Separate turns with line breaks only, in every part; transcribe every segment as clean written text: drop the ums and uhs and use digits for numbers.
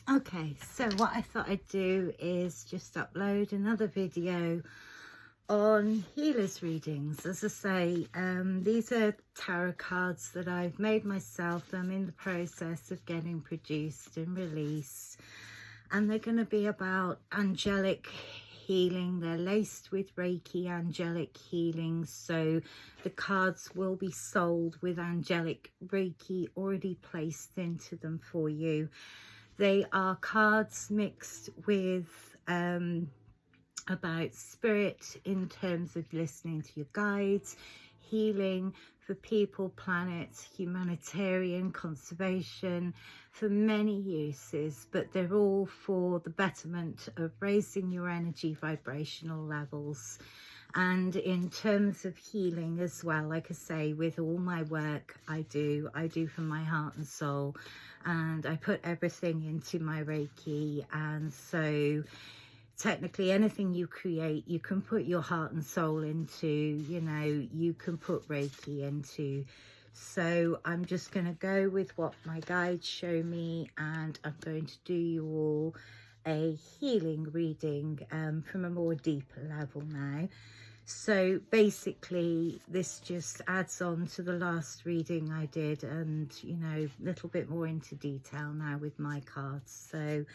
Okay, so what I thought I'd do is just upload another video on healers readings. As I say, these are tarot cards that I've made myself. I'm in the process of getting produced and released, and they're going to be about angelic healing. They're laced with reiki angelic healing, so the cards will be sold with angelic reiki already placed into them for you. They are cards mixed with about spirit, in terms of listening to your guides, healing for people, planets, humanitarian, conservation, for many uses, but they're all for the betterment of raising your energy vibrational levels. And in terms of healing as well, like I say, with all my work I do from my heart and soul, and I put everything into my reiki. And so technically anything you create, you can put your heart and soul into, you know, you can put reiki into. So I'm just going to go with what my guides show me, and I'm going to do you all a healing reading from a more deeper level now. So basically this just adds on to the last reading I did, and you know, a little bit more into detail now with my cards. So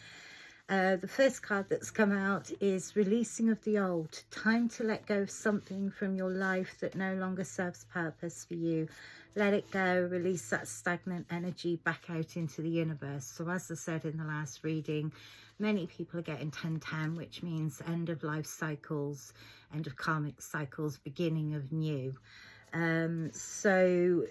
the first card that's come out is Releasing of the Old. Time to let go of something from your life that no longer serves purpose for you. Let it go, release that stagnant energy back out into the universe. So as I said in the last reading, many people are getting 1010, which means end of life cycles, end of karmic cycles, beginning of new. So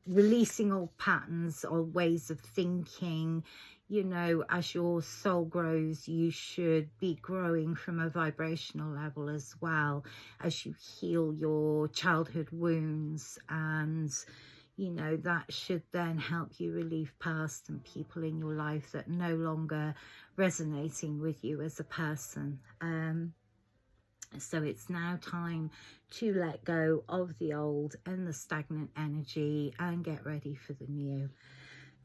releasing old patterns or ways of thinking. You know, as your soul grows, you should be growing from a vibrational level as well, as you heal your childhood wounds. And you know, that should then help you relieve past and people in your life that are no longer resonating with you as a person. So it's now time to let go of the old and the stagnant energy and get ready for the new.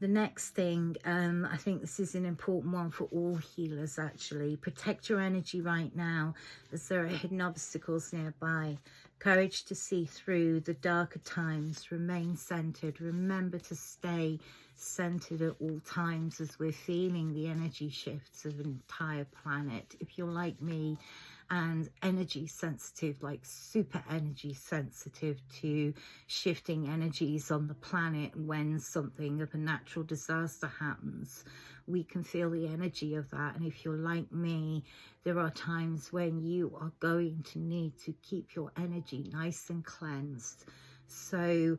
The next thing, I think this is an important one for all healers actually. Protect your energy right now, as there are hidden obstacles nearby. Courage to see through the darker times. Remain centered. Remember to stay centered at all times as we're feeling the energy shifts of an entire planet. If you're like me and energy sensitive, like super energy sensitive to shifting energies on the planet, when something of a natural disaster happens, we can feel the energy of that. And if you're like me, there are times when you are going to need to keep your energy nice and cleansed. So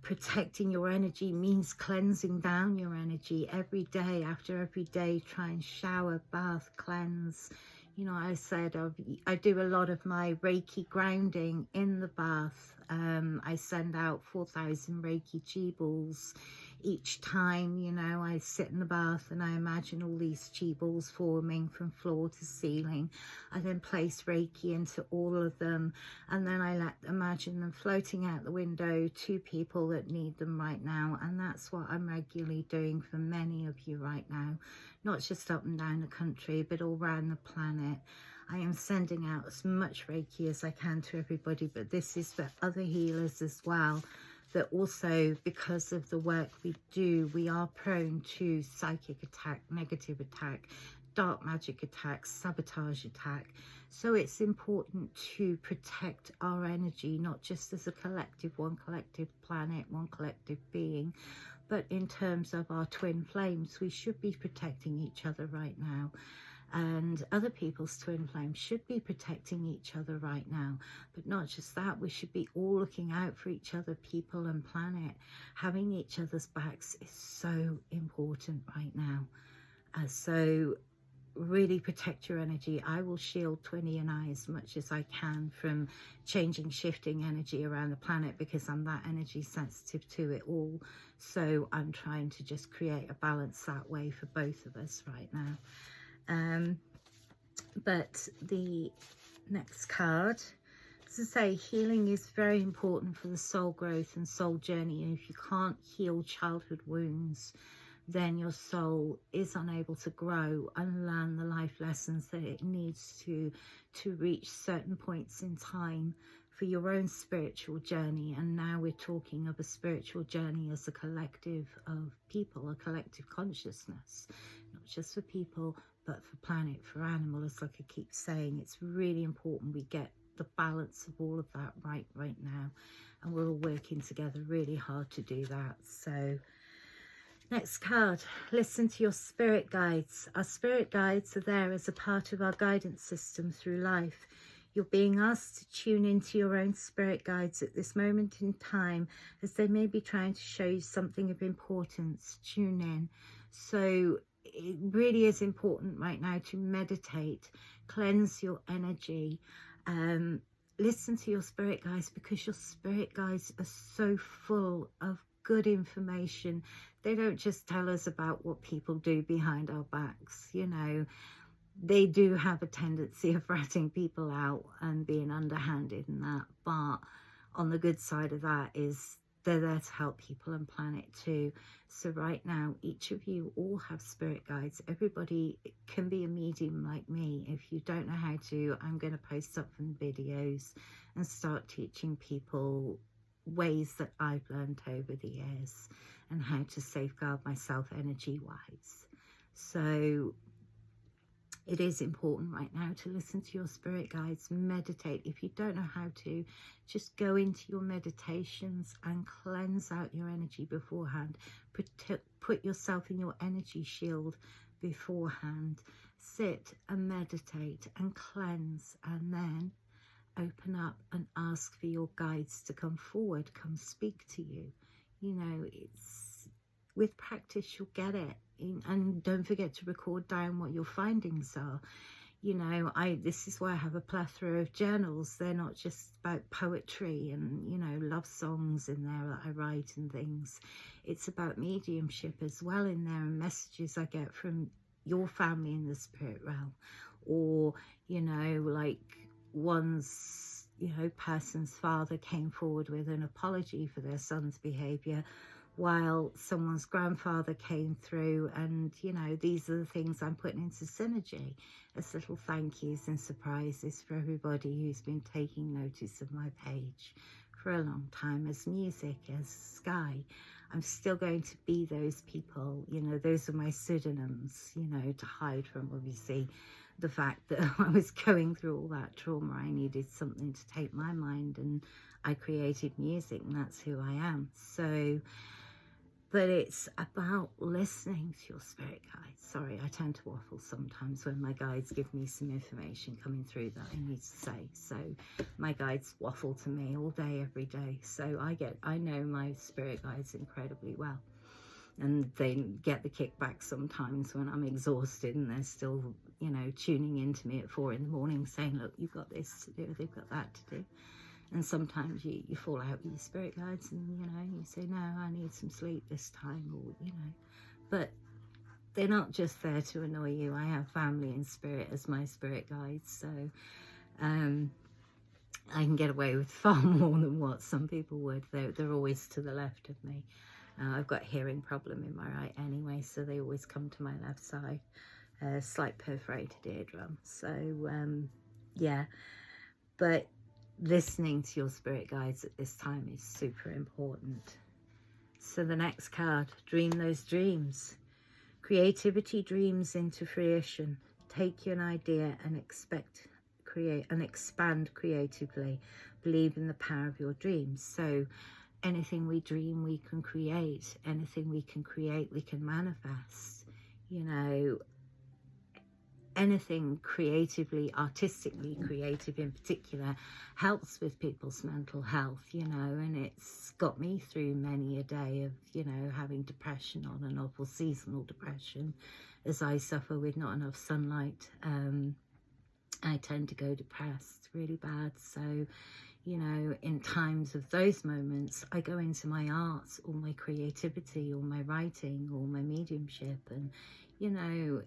protecting your energy means cleansing down your energy every day. After every day, try and shower, bath, cleanse. You know, I said I do a lot of my Reiki grounding in the bath. I send out 4,000 Reiki chi balls each time. You know, I sit in the bath and I imagine all these chi balls forming from floor to ceiling. I then place Reiki into all of them, and then I imagine them floating out the window to people that need them right now. And that's what I'm regularly doing for many of you right now, not just up and down the country, but all around the planet. I am sending out as much Reiki as I can to everybody, but this is for other healers as well, that also, because of the work we do, we are prone to psychic attack, negative attack, dark magic attacks, sabotage attack. So it's important to protect our energy, not just as a collective, one collective planet, one collective being, but in terms of our twin flames. We should be protecting each other right now, and other people's twin flames should be protecting each other right now. But not just that, we should be all looking out for each other, people and planet. Having each other's backs is so important right now. So really protect your energy. I will shield 20 and I as much as I can from changing, shifting energy around the planet, because I'm that energy sensitive to it all. So I'm trying to just create a balance that way for both of us right now. But the next card, as I say, healing is very important for the soul growth and soul journey. And if you can't heal childhood wounds, then your soul is unable to grow and learn the life lessons that it needs to reach certain points in time for your own spiritual journey. And now we're talking of a spiritual journey as a collective of people, a collective consciousness, not just for people, but for planet, for animals. Like I keep saying, it's really important we get the balance of all of that right now, and we're all working together really hard to do that. So next card, listen to your spirit guides. Our spirit guides are there as a part of our guidance system through life. You're being asked to tune into your own spirit guides at this moment in time, as they may be trying to show you something of importance. Tune in. So it really is important right now to meditate, cleanse your energy, listen to your spirit guides, because your spirit guides are so full of good information. They don't just tell us about what people do behind our backs, you know. They do have a tendency of ratting people out and being underhanded and that, but on the good side of that is they're there to help people and planet too. So right now, each of you all have spirit guides. Everybody can be a medium like me. If you don't know how to, I'm going to post up some videos and start teaching people ways that I've learned over the years and how to safeguard myself energy wise. So it is important right now to listen to your spirit guides, meditate. If you don't know how to, just go into your meditations and cleanse out your energy beforehand. Put yourself in your energy shield beforehand. Sit and meditate and cleanse, and then open up and ask for your guides to come forward, come speak to you. You know, it's with practice you'll get it. And don't forget to record down what your findings are. You know, this is why I have a plethora of journals. They're not just about poetry and, you know, love songs in there that I write and things. It's about mediumship as well in there, and messages I get from your family in the spirit realm. Or, you know, like one's, you know, person's father came forward with an apology for their son's behaviour, while someone's grandfather came through, and, you know, these are the things I'm putting into synergy as little thank yous and surprises for everybody who's been taking notice of my page for a long time, as music, as sky. I'm still going to be those people, you know. Those are my pseudonyms, you know, to hide from, obviously, the fact that I was going through all that trauma. I needed something to take my mind, and I created music, and that's who I am. So, but it's about listening to your spirit guides. Sorry, I tend to waffle sometimes when my guides give me some information coming through that I need to say. So my guides waffle to me all day, every day. So I know my spirit guides incredibly well. And they get the kickback sometimes when I'm exhausted and they're still, you know, tuning into me at 4 in the morning saying, look, you've got this to do, they've got that to do. And sometimes you fall out with your spirit guides and, you know, you say, no, I need some sleep this time, or, you know. But they're not just there to annoy you. I have family in spirit as my spirit guides. So I can get away with far more than what some people would. They're always to the left of me. I've got a hearing problem in my right anyway, so they always come to my left side. Slight perforated eardrum. So, yeah. But listening to your spirit guides at this time is super important. So the next card, dream those dreams. Creativity dreams into fruition. Take an idea and expand creatively. Believe in the power of your dreams. So anything we dream, we can create. Anything we can create, we can manifest. You know, anything creatively, artistically creative in particular, helps with people's mental health, you know, and it's got me through many a day of, you know, having depression on and off, or seasonal depression, as I suffer with not enough sunlight. I tend to go depressed really bad. So, you know, in times of those moments, I go into my art or my creativity or my writing or my mediumship, and, you know,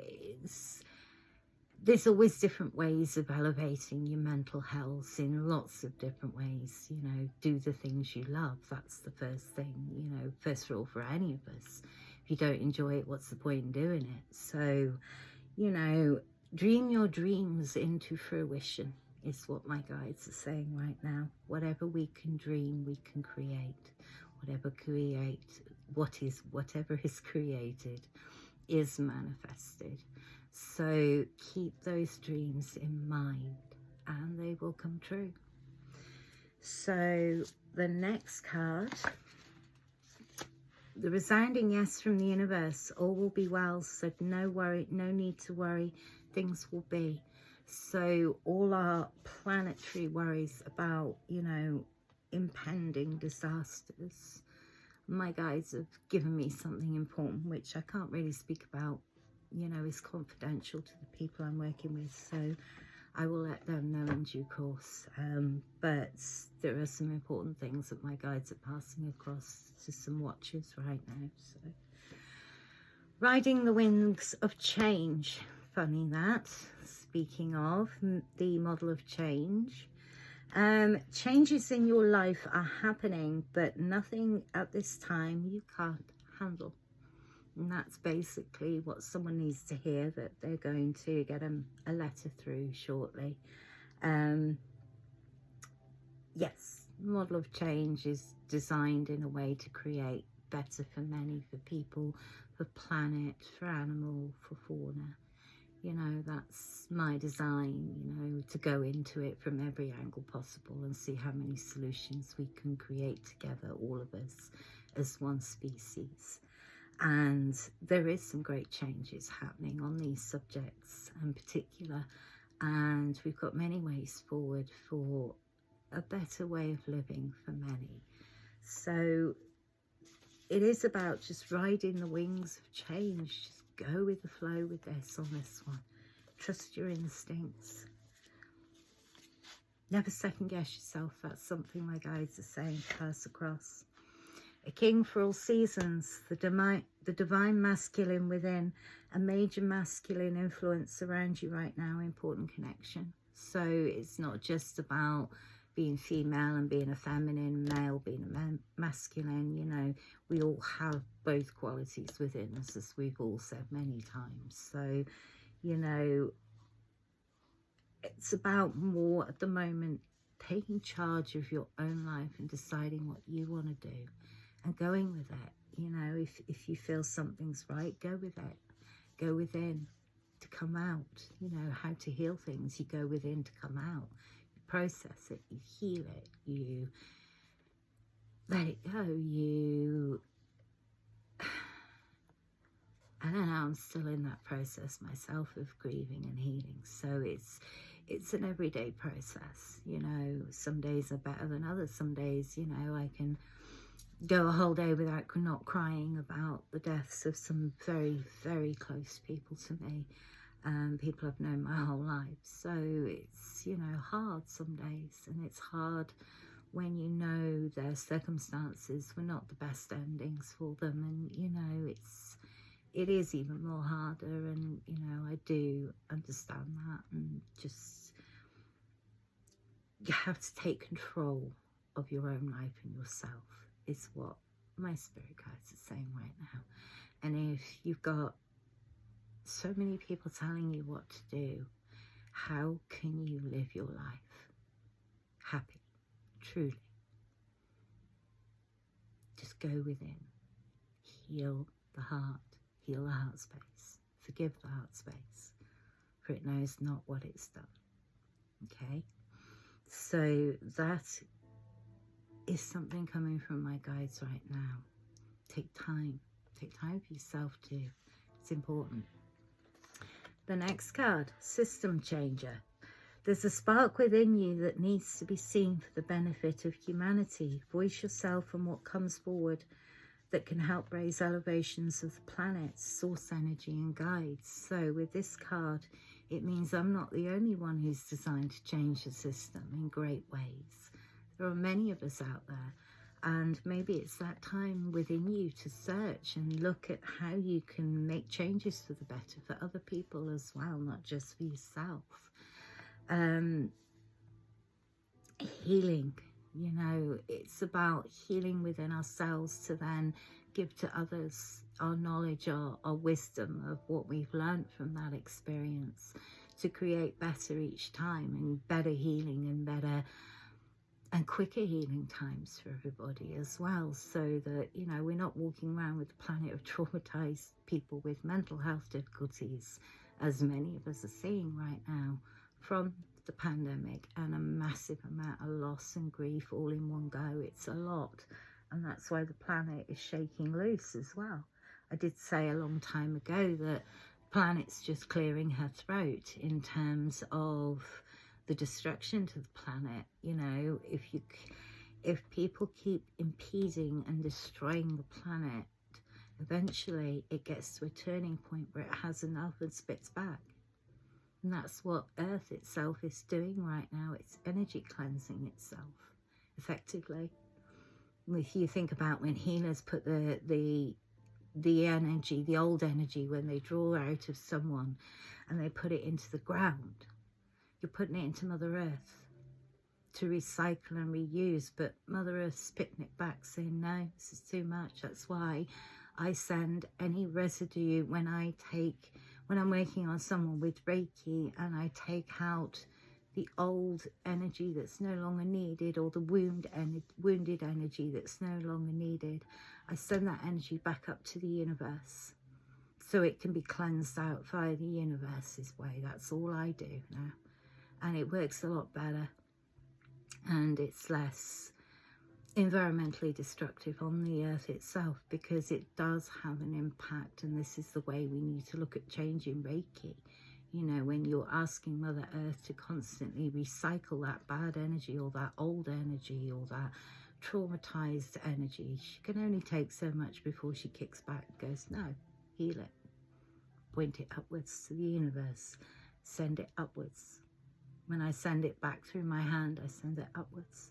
there's always different ways of elevating your mental health in lots of different ways. You know, do the things you love. That's the first thing, you know, first of all, for any of us. you don't enjoy it, what's the point in doing it? So, you know, dream your dreams into fruition is what my guides are saying right now. Whatever we can dream, we can create. Whatever is created is manifested. So keep those dreams in mind and they will come true. So the next card, the resounding yes from the universe. All will be well. So no worry, no need to worry. Things will be. So all our planetary worries about, you know, impending disasters, my guides have given me something important which I can't really speak about, you know, is confidential to the people I'm working with. So I will let them know in due course. But there are some important things that my guides are passing across to some watchers right now. So, riding the wings of change. Funny that. Speaking of the model of change. Changes in your life are happening, but nothing at this time you can't handle. And that's basically what someone needs to hear, that they're going to get a letter through shortly. Yes, model of change is designed in a way to create better for many, for people, for planet, for animal, for fauna. You know, that's my design, you know, to go into it from every angle possible and see how many solutions we can create together, all of us, as one species. And there is some great changes happening on these subjects in particular, and we've got many ways forward for a better way of living for many. So it is about just riding the wings of change. Just go with the flow with this on this one. Trust your instincts. Never second guess yourself. That's something my guides are saying to pass across. A king for all seasons, the divine masculine within, a major masculine influence around you right now, important connection. So it's not just about being female and being a feminine, male being a masculine, you know, we all have both qualities within us, as we've all said many times. So, you know, it's about more at the moment taking charge of your own life and deciding what you want to do and going with it. You know, if you feel something's right, go with it. Go within to come out. You know, how to heal things. You go within to come out. You process it. You heal it. You let it go. I don't know, I'm still in that process myself of grieving and healing. So it's an everyday process. You know, some days are better than others. Some days, you know, I can go a whole day without not crying about the deaths of some very, very close people to me, people I've known my whole life. So it's, you know, hard some days, and it's hard when you know their circumstances were not the best endings for them, and you know it is even more harder. And you know, I do understand that, and just you have to take control of your own life and yourself is what my spirit guides are saying right now. And if you've got so many people telling you what to do, how can you live your life happy, truly? Just go within, heal the heart space, forgive the heart space, for it knows not what it's done. Okay, so that is something coming from my guides right now. Take time for yourself too. It's important. The next card, system changer. There's a spark within you that needs to be seen for the benefit of humanity. Voice yourself and what comes forward that can help raise elevations of the planets, source energy and guides. So with this card, it means I'm not the only one who's designed to change the system in great ways. There are many of us out there, and maybe it's that time within you to search and look at how you can make changes for the better for other people as well, not just for yourself. Healing, you know, it's about healing within ourselves to then give to others our knowledge, our wisdom of what we've learned from that experience, to create better each time, and better healing and better and quicker healing times for everybody as well, so that, you know, we're not walking around with a planet of traumatized people with mental health difficulties, as many of us are seeing right now from the pandemic, and a massive amount of loss and grief all in one go. It's a lot, and that's why the planet is shaking loose as well. I did say a long time ago that the planet's just clearing her throat in terms of the destruction to the planet. You know, if people keep impeding and destroying the planet, eventually it gets to a turning point where it has enough and spits back. And that's what Earth itself is doing right now. It's energy cleansing itself, effectively. If you think about when healers put the energy, the old energy, when they draw out of someone and they put it into the ground, you're putting it into Mother Earth to recycle and reuse, but Mother Earth's spitting it back, saying, no, this is too much. That's why I send any residue when I'm working on someone with reiki, and I take out the old energy that's no longer needed, or the wounded energy that's no longer needed. I send that energy back up to the universe so it can be cleansed out via the universe's way. That's all I do now. And it works a lot better, and it's less environmentally destructive on the earth itself, because it does have an impact. And this is the way we need to look at changing Reiki. You know, when you're asking Mother Earth to constantly recycle that bad energy, or that old energy, or that traumatized energy, she can only take so much before she kicks back and goes, no, heal it. Point it upwards to the universe. Send it upwards. When I send it back through my hand, I send it upwards.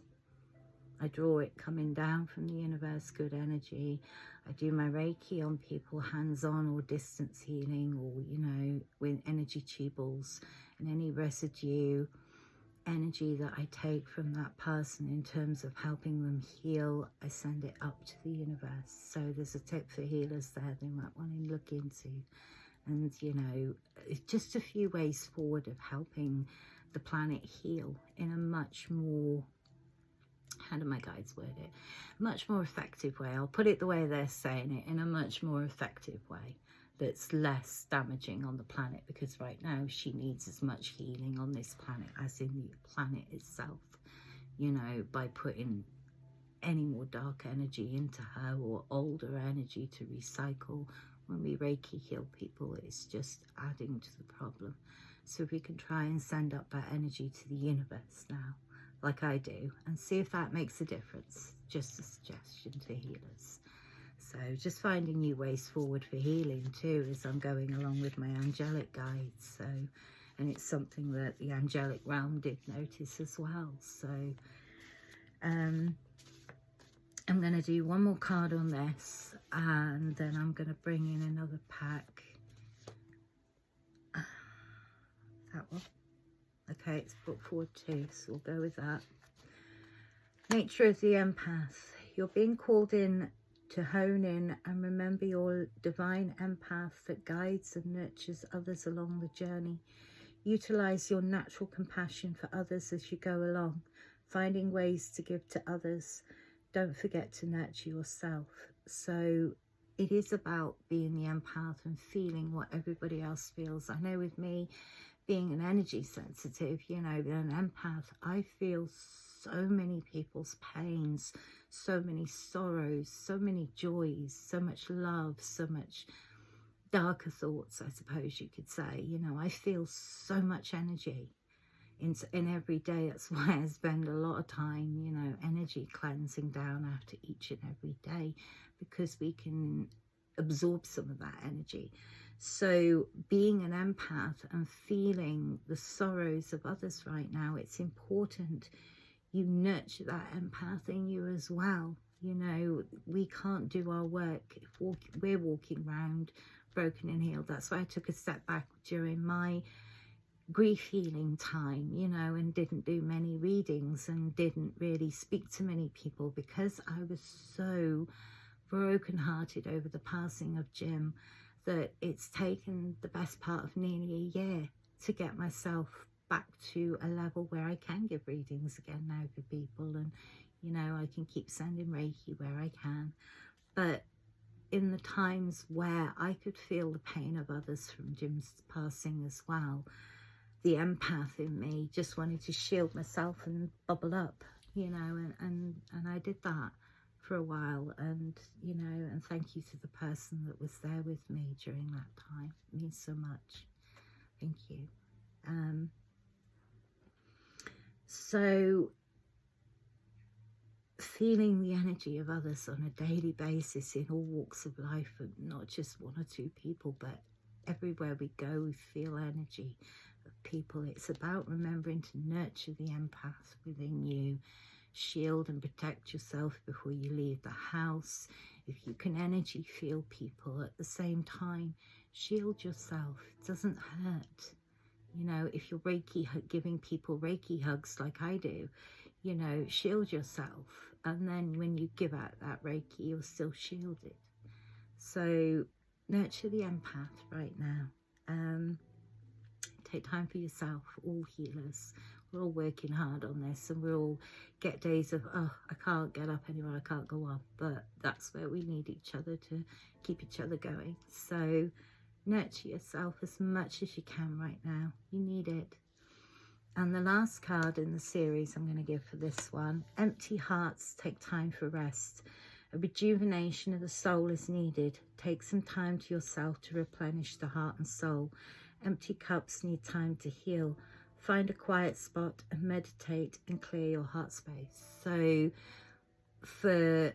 I draw it coming down from the universe, good energy. I do my Reiki on people, hands-on or distance healing, or, you know, with energy chi balls, and any residue energy that I take from that person in terms of helping them heal, I send it up to the universe. So there's a tip for healers there they might want to look into. And, you know, it's just a few ways forward of helping the planet heal in a much more, how do my guides word it, much more effective way. I'll put it the way they're saying it, in a much more effective way that's less damaging on the planet, because right now she needs as much healing on this planet as in the planet itself, you know, by putting any more dark energy into her, or older energy to recycle. When we Reiki heal people, it's just adding to the problem. So we can try and send up that energy to the universe now, like I do, and see if that makes a difference. Just a suggestion to healers. So just finding new ways forward for healing too, as I'm going along with my angelic guides. So, and it's something that the angelic realm did notice as well. So I'm going to do one more card on this, and then I'm going to bring in another pack. That one. Okay, it's put forward too, so we'll go with that. Nature of the empath. You're being called in to hone in and remember your divine empath that guides and nurtures others along the journey. Utilize your natural compassion for others as you go along, finding ways to give to others. Don't forget to nurture yourself. So it is about being the empath and feeling what everybody else feels. I know with me, being an energy sensitive, you know, an empath, I feel so many people's pains, so many sorrows, so many joys, so much love, so much darker thoughts, I suppose you could say. You know, I feel so much energy in every day. That's why I spend a lot of time, you know, energy cleansing down after each and every day, because we can absorb some of that energy. So being an empath and feeling the sorrows of others right now, it's important you nurture that empath in you as well. You know, we can't do our work if we're walking around broken and healed. That's why I took a step back during my grief healing time, you know, and didn't do many readings and didn't really speak to many people, because I was so brokenhearted over the passing of Jim, that it's taken the best part of nearly a year to get myself back to a level where I can give readings again now for people, and you know, I can keep sending Reiki where I can. But in the times where I could feel the pain of others from Jim's passing as well, the empath in me just wanted to shield myself and bubble up, you know, and I did that for a while, and you know, and thank you to the person that was there with me during that time. It means so much. Thank you. So feeling the energy of others on a daily basis in all walks of life, and not just one or two people, but everywhere we go we feel energy of people. It's about remembering to nurture the empath within you, shield and protect yourself before you leave the house. If you can energy feel people at the same time, shield yourself. It doesn't hurt. You know, if you're Reiki, giving people Reiki hugs like I do, you know, shield yourself. And then when you give out that Reiki, you're still shielded. So nurture the empath right now. Take time for yourself, all healers. We're all working hard on this, and we all get days of, oh, I can't get up anymore, I can't go on. But that's where we need each other to keep each other going. So nurture yourself as much as you can right now. You need it. And the last card in the series I'm going to give for this one, empty hearts take time for rest. A rejuvenation of the soul is needed. Take some time to yourself to replenish the heart and soul. Empty cups need time to heal. Find a quiet spot and meditate and clear your heart space. So for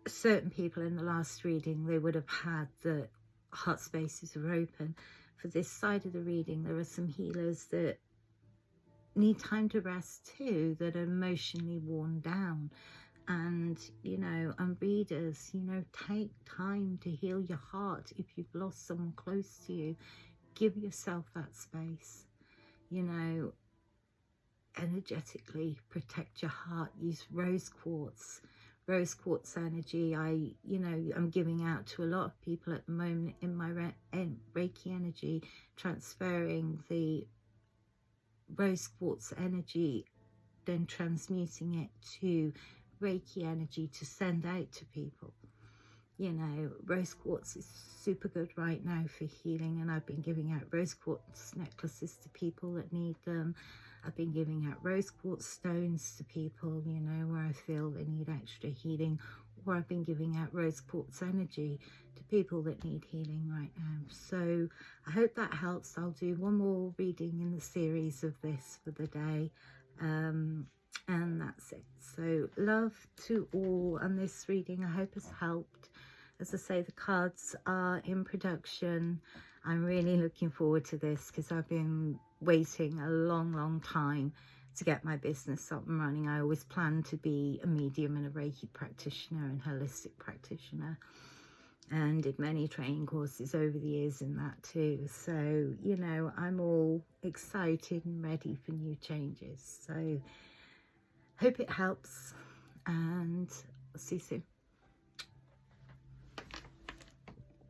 certain people in the last reading, they would have had the heart spaces are open. For this side of the reading, there are some healers that need time to rest too, that are emotionally worn down. And you know, and readers, you know, take time to heal your heart. If you've lost someone close to you, give yourself that space. You know, energetically protect your heart. Use rose quartz energy. I'm giving out to a lot of people at the moment in my Reiki energy, transferring the rose quartz energy, then transmuting it to Reiki energy to send out to people. You know, rose quartz is super good right now for healing, and I've been giving out rose quartz necklaces to people that need them. I've been giving out rose quartz stones to people, you know, where I feel they need extra healing, or I've been giving out rose quartz energy to people that need healing right now. So I hope that helps. I'll do one more reading in the series of this for the day, and that's it. So love to all, and this reading I hope has helped. As I say, the cards are in production. I'm really looking forward to this because I've been waiting a long time to get my business up and running. I always planned to be a medium and a Reiki practitioner and holistic practitioner, and did many training courses over the years in that too. So, you know, I'm all excited and ready for new changes. So hope it helps, and I'll see you soon.